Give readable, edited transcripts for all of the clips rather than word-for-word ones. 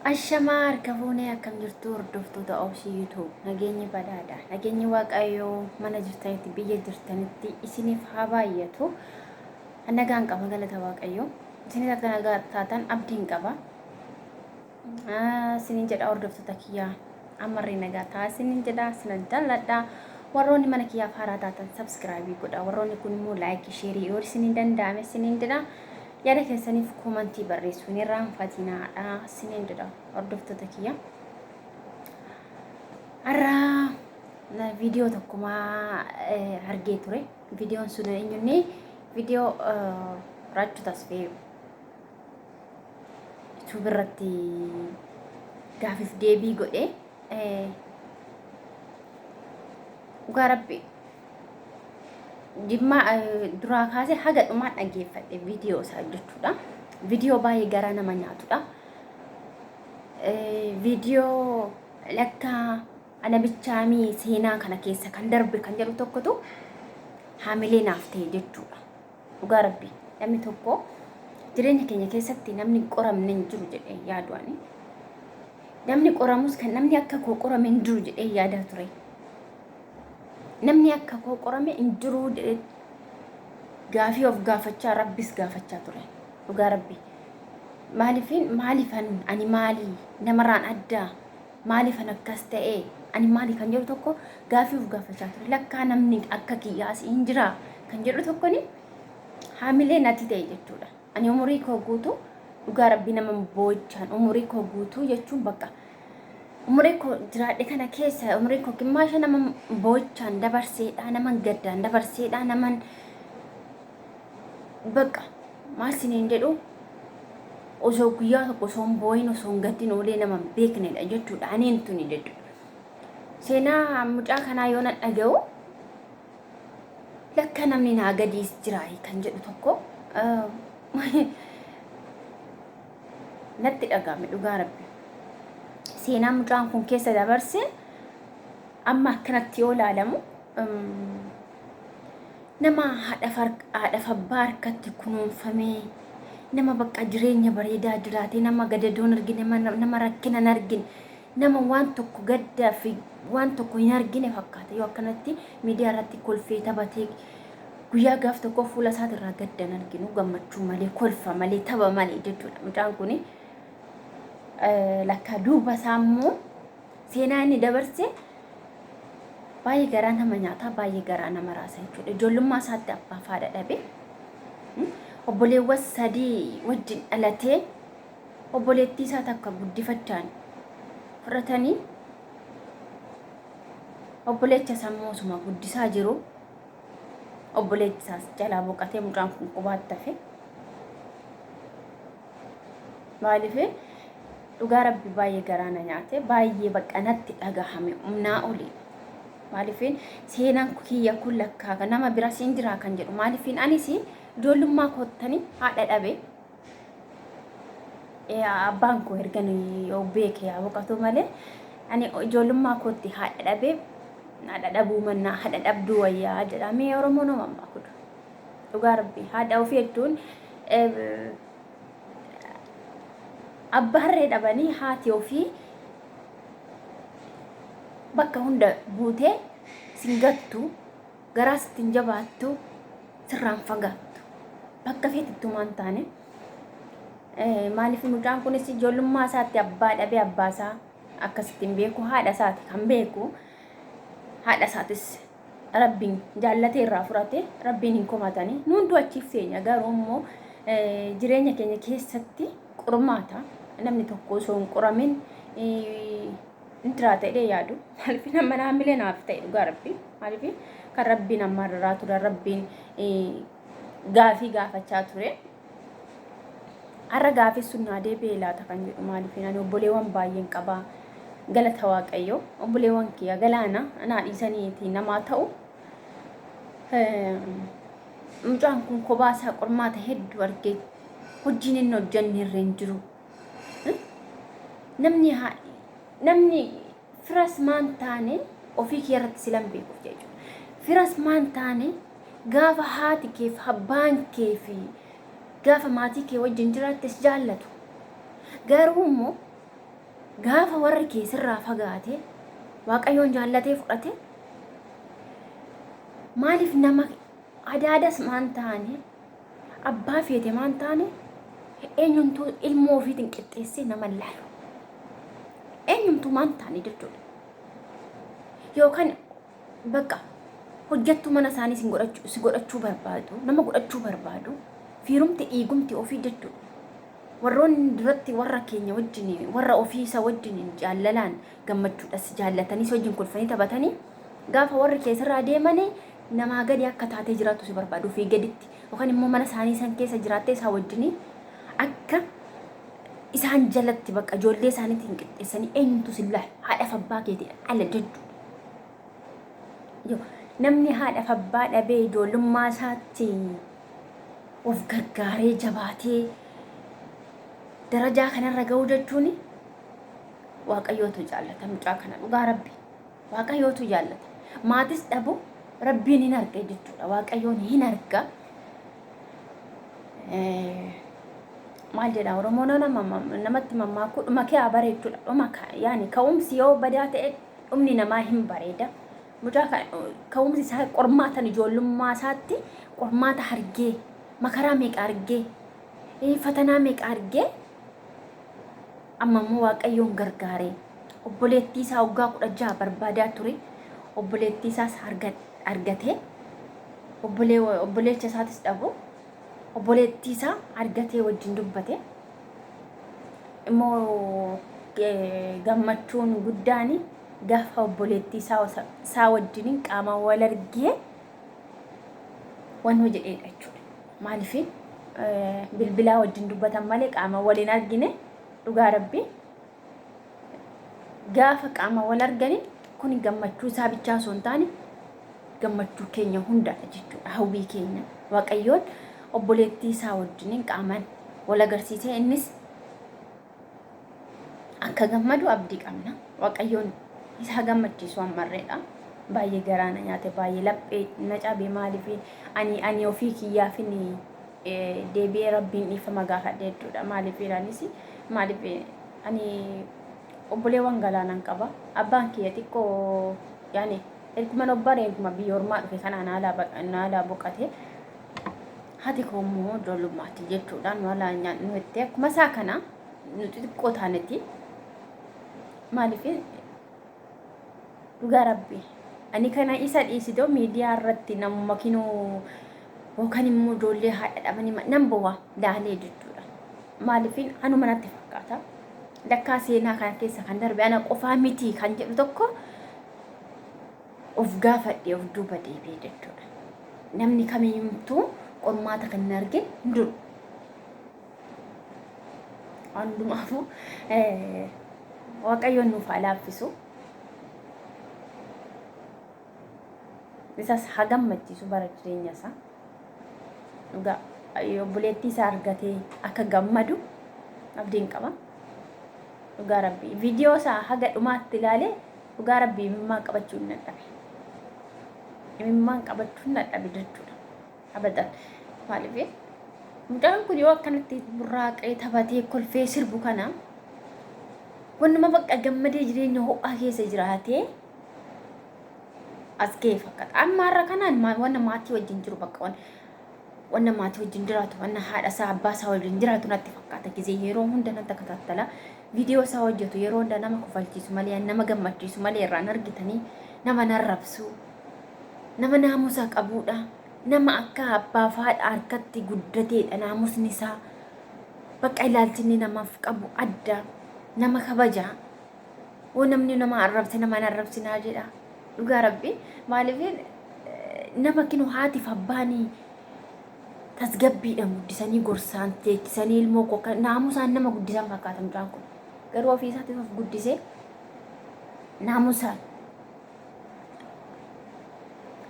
Ashamaa harkafuunee akkam jirtu hordoftoota Obsii YouTube nageenyi badhaadha nageenyi waaqayyoo mana jirtanitti biyya jirtanitti isiniif haa baay'atu nagaan qaba galata waaqayyoo isinis akka nagaa taatan abdiin qaba isinin jedha hordoftoota kiyyaa amarree nagaa ta'a isinin jedha sinan jaalladha warroonni mana kiyyaaf haaraa taatan subscribe godha warroonni kun immoo like share yoo isinin danda'ame isinin jedha yaada keessaniif komantii barreessuun irraanfatinaadha isiniin jedha hordoftoota kiyya. Har'a viidiyoo tokkumaa argee ture. Viidiyoon sun eenyunnee viidiyoo Raachuu Tasfee YouTube irratti gaafiif deebii godhee dhugaa rabbi Jimma duraa kaasee haga dhumaa dhaggeeffadhe viidiyoo isaa jechuudha. Viidiyoo baay'ee garaa nama nyaatudha. Viidiyoo lakka anabichaamii seenaa kana keessa kan darbe kan jedhu tokkotu haamilee naaf ta'e jechuudha. Dhugaa rabbi namni tokko jireenya keenya keessatti namni qoramne hin jiru jedhee yaaduani. Namni qoramus kan namni akka koo qorame hin jiru jedhee yaadaa ture. Namni akka koo qorame hin jiru jedhee gaafii of gaafachaa rabbis gaafachaa ture. Dhugaa rabbi maaliifan ani maali namarraan addaa maaliifan akkas ta'e ani maali kan jedhu tokko gaafii of gaafachaa ture. Lakkaa namni akka kiyyaas hin jira kan jedhu tokkoni haamilee natti ta'e jechuudha. Ani umurii koo guutuu dhugaa rabbi nama boochaan umurii koo guutuu jechuun bakka umurii koo jiraadhe kana keessa umurii koo gimmaasha nama boochaan dabarseedha nama gaddaan dabarseedha nama bakka maal siniin jedhu osoo guyyaa tokko osoo hin booyin osoo hin gaddin oolee nama beeknedha jechuudha. Aniin tuni jechuudha. Seenaa mucaa kanaa yoo nan dhaga'u lakka namni naa gadiis jira kan jedhu tokko natti dhaga'ame dhugaa rabbi. Seenaa mucaan kun keessa dabarse amma akkanatti yoo ilaalamu nama haadhaaf abbaa harkatti kunuunfamee nama bakka jireenya bareedaa jiraate nama gadadoon argine nama rakkinan argine nama waan tokko gaddaa fi waan tokko hin argine fakkaata yoo akkanatti miidiyaa irratti kolfee taphatee guyyaa gaaf tokko fuula isaatirraa gaddan arginu gammachuu malee kolfa malee tapha malee jechuudha. Mucaan kuni lakka duuba saammoo seenaa inni dabarse baay'ee garaa nama nyaata baay'ee garaa nama raasa jechuudha. Ijoollummaa isaatti abbaa fi haadha dhabe obboleewwan sadii wajjin dhalatee obboleettii isaa takka guddifachaan fudhatanii obboleecha sammuu osuma guddisaa jiru obboleetti isaas jalaa boqatee mucaan kun qubaatti hafe maaliif dhugaa rabbi baay'ee garaa na nyaate baay'ee bakka natti dhagahame humnaa olii maaliifin seenaan kiyya kun lakkaa nama bira siin jira kan jedhu maaliifin anis ijoollummaa koottanii haadha dhabe abbaan koo erganii yoo beeke yaa boqatu malee ani ijoollummaa kootti haadha dhabe haadha dhabuu mannaa haadha dhabduu wayyaa jedhamee Oromoo nama ammaa kudu dhugaa rabbi haadha ofii jechuun abbaarree dhabanii haati ofii bakka hunda buutee singattu garaa sittiin jabaattu sirraan fagaattu bakka feetittumaan taane maaliif mucaan kunis ijoollummaa isaatti abbaa dhabee abbaa isaa akkasittiin beeku haadha isaati kan beeku haadha isaatis rabbiin jaallatee irraa furate rabbiin hin komatanii nuundu achiif seenya garuu immoo jireenya keenya keessatti qormaata namni tokko osoo hin qoramin intiraata jedhee yaadu maaliif nama haamilee naaf ta'e dhugaa rabbi maaliif kan rabbiin amma irraa ture rabbiin gaafii gaafachaa ture har'a gaafii sun naa deebi'ee laata kan jedhu maaliif ani obboleewwan baay'een qabaa galata waaqayyoo obboleewwan kiyya galaana anaa dhiisaniiti namaa ta'u mucaan kun kophaa isaa qormaata hedduu argee hojiin inni hojjenne irra hin jiru namni firas maan taane ofii kee irratti silan beekuuf jechuudha. Firas maan taane gaafa haati keef abbaan kee fi gaafa maatii kee wajjin jiraattes jaallatu. Garuu immoo gaafa warri kee sirraa fagaate waaqayyoon jaallatee fudhate maaliif nama adaadas maan taane abbaa feete maan taane eenyumtuu ilmoo ofiitiin qixxeessee nama laalu eenyumtuu maan taane jechuudha. Yookaan bakka hojjettu mana isaanii si godhachuu barbaadu nama godhachuu barbaadu fiirumti dhiigumti ofii jechuudha. Warroonni duratti warra keenya wajjin warra ofiisa wajjin jaalalaan gammachuudhas jaallatanii wajjin kolfanii taphatanii gaafa warri keessarraa deemanii namaa gadi akka taatee jiraatu si barbaadu fi gaditti yookaan immoo mana isaanii san keessa jiraattee isaa wajjin akka isaan jalatti bakka ijoollee isaaniitiin qixxeessanii eenyutu si laala haadhaaf abbaa keetii ala jechuudha. Namni haadhaaf abbaa dhabee ijoollummaa isaatti of gargaaree jabaatee darajaa kanarra ga'uu jechuun waaqayyootu jaallata mucaa kana dhugaa rabbi waaqayyootu jaallata. Maatis dhabu rabbiin hin arga jechuudha. Waaqayyoon hin arga. Maal jedha Oromoon namatti mammaaku dhuma kee bareechuudha. Dhuma yaani ka'umsi yoo badaa ta'e dhumni namaa hin bareeda. Mucaa ka'umsi isaa qormaatan ijoollummaa isaatti qormaata argee makaraa meeqa argee fatanaa meeqa argee amma immoo waaqayyoon gargaaree obboleettii isaa waggaa 16 barbaadaa ture. Obboleettii isaas argatee obboleecha isaatis dhabu obboleettii isaa argatee wajjin dubbate immoo gammachuun guddaan gaafa obboleettii isaa wajjin qaama wal argee waan hojjedheedha jechuudha. Maaliif bilbilaa wajjin dubbatan malee qaama waliin argine dhugaa rabbi gaafa qaama wal arganii kun gammachuu isaa bichaa osoo hin taane gammachuu keenya hundaadha jechuudha. Hawwii keenya waaqayyoon obboleettii isaa wajjin qaamaan wal agarsiisee innis akka gammadu abdii qabna. Waaqayyoon isa gammachiisu ammarreedha. Baay'ee garaana nyaate baay'ee laphee na cabe maaliif ani ofii kiyyaafin deebi'ee rabbiin dhiifama gaafadhe jechuudha. Maaliif ani obboleewwan galaanan qaba. Abbaan kiyya xiqqoo yaani erguma nobbare erguma biyya ormaa dhufe kana naalaa boqate hati koo immoo ijoollummaatti jechuudhaan wala nyaannu itti akkuma isaa kana nuti xiqqoo taanetti maaliif dhugaa rabbi ani kana isa dhiisitoo miidiyaa irratti namuma kinuu yookaan immoo ijoollee haadha dhabanii nan bo'aa laalee jechuudha. Maaliif anuma natti fakkaata. Lakkaa seenaa kana keessa kan darbe ana qofaa miti kan jedhu tokko of gaafadhee of duuba deebi'ee jechuudha. Namni kamiyyuu qormaata kan hin argine hin jiru. Hundumaafuu waaqayyoon nuuf haa laaffisu. Isas haa gammachiisu bara jireenya isaa. Dhugaa obboleettii isaa argatee akka gammadu abdiin qaba. Dhugaa rabbii viidiyoo isaa haga dhumaatti ilaalee dhugaa rabbii imimmaan qabachuu hin dadhabe. Imimmaan qabachuu hin dadhabe jechuudha. Abadan maaliif mucaan kun yoo akkanatti burraaqee taphatee kolfee sirbu kana wannuma bakka gammadee jireenya ho'aa keessa jiraatee as ga'e fakkaata. Amma har'a kanaan wanna maatii wajjin jiru bakka wanna maatii wajjin jiraatu wanna haadha isaa abbaa isaa wajjin jiraatu natti fakkaata. Gizee yeroo hunda natti katattala viidiyoo isaa hojjetu yeroo hunda nama kofalchiisu malee nama gammachiisu malee irraan argitanii nama narrabsu nama naamusa qabuudha. Nama akka abbaa fi haadha harkatti guddateedha naamusni isaa bakka ilaalchinni namaaf qabu adda nama kabaja. Namni nama arrabse nama narrabsinaa jedha. Dhugaa rabbi maaliif nama kinu haatiif abbaanii tasgabbiidhaan guddisanii gorsaan teechisanii ilmoo koo naamusaan nama guddisan fakkaata mucaan kun. Garuu ofii isaatiif of guddisee naamusaan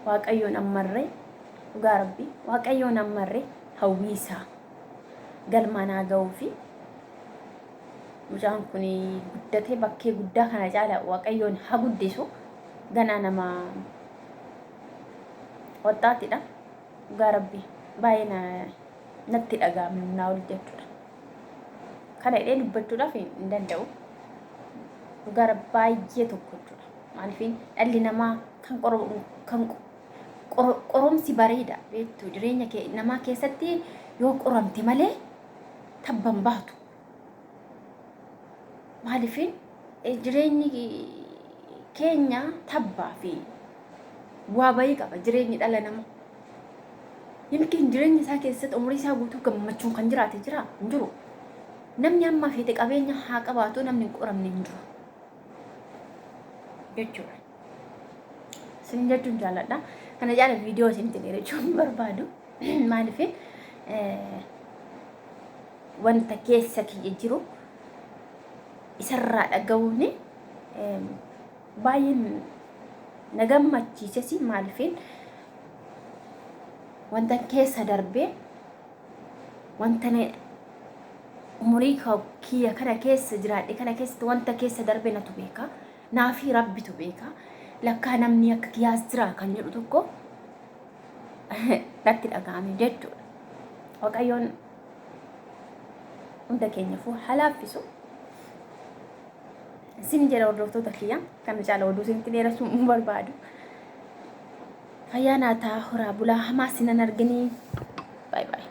waaqayyoon ammarree dhugaa rabbi waaqayyoon ammarree hawwii isaa galmanaa ga'uu fi mucaan kun guddatee bakkee guddaa kana caala waaqayyoon haa guddisu. Ganaa nama wattaatidha. Dhugaa rabbi baay'ee natti dhaga'amna ol jechuudha. Kana jedhee dubbachuudhaaf hin danda'u. dhugaara baay'ee tokko jechuudha. Maaliifin dhalli namaa kan qoromsi bareeda beektu jireenya namaa keessatti yoo qoramte malee tabban baatu. Maaliifin jireenyi keenya tabbaa fi bu'aa bayii qaba jireenyi dhala namaa. Yookiin jireenya isaa keessatti umurii isaa guutuu gammachuun kan jiraate jira hin jiru. Namni amma fedhe qabeenya haa qabaatu namni hin qoramne hin jiru jechuudha. Isin jechuun jaalladha. Kana jaala viidiyoo isin jechuun barbaadu. Maaliifin wanta keessa kiyya jiru isarraa dhaga'uun baay'een na gammachiises. Maaliifin wanta keessa darbee wanta umurii kiyya kana keessa jiraadhe kana keessatti wanta keessa darbee natu beeka. Naafi rabbitu beeka. Lakkaa namni akka kiyyaas jira kan jedhu tokko natti dhaga'ame jechuudha. Waaqayyoon hunda keenyaafuu halaaffisu. Isin jedha hordoftoota kiyya kana caala oduu isinitti dheeressuu hin barbaadu. Fayyaa naa ta'aa horaa bulaa hamaa sinan arganii. Bye bye.